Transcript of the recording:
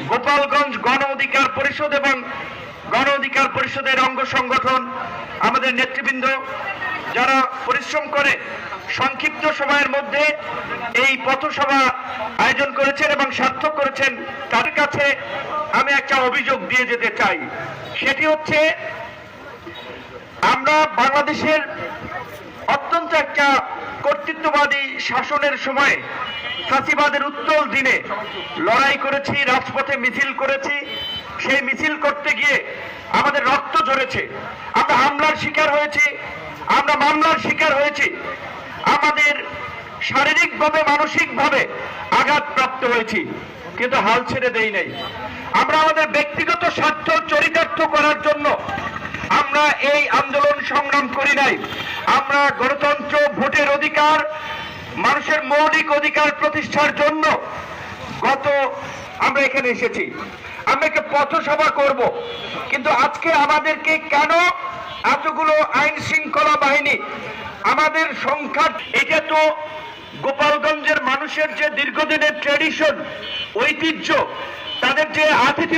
গোপালগঞ্জ গণ অধিকার পরিষদ এবং গণ অধিকার পরিষদের অঙ্গ সংগঠন, আমাদের নেতৃবৃন্দ যারা পরিশ্রম করে সংক্ষিপ্ত সময়ের মধ্যে এই পথসভা আয়োজন করেছেন এবং সার্থক করেছেন, তাদের কাছে আমি একটা অভিযোগ দিয়ে যেতে চাই। সেটি হচ্ছে, আমরা বাংলাদেশের অত্যন্ত একটা কর্তৃত্ববাদী শাসনের সময় ফাঁসিবাদের উত্তল দিনে লড়াই করেছি, রাজপথে মিছিল করেছি। সেই মিছিল করতে গিয়ে আমাদের রক্ত ঝরেছে, আমরা হামলার শিকার হয়েছি, আমরা মামলার শিকার হয়েছি, আমাদের শারীরিকভাবে মানসিকভাবে আঘাতপ্রাপ্ত হয়েছি, কিন্তু হাল ছেড়ে দেই নাই। আমরা আমাদের ব্যক্তিগত স্বার্থ চরিতার্থ করার জন্য আমরা এই আন্দোলন সংগ্রাম করি নাই। আমরা গণতন্ত্র, ভোটের অধিকার, মানুষের মৌলিক অধিকার প্রতিষ্ঠার জন্য আমরা এখানে এসেছি। আমরা একটা পথসভা করব, কিন্তু আজকে আমাদেরকে কেন এতগুলো আইন শৃঙ্খলা বাহিনী, আমাদের সংখ্যা, এটা তো গোপালগঞ্জের মানুষের যে দীর্ঘদিনের ট্র্যাডিশন, ঐতিহ্য, তাদের যে আতিথ্য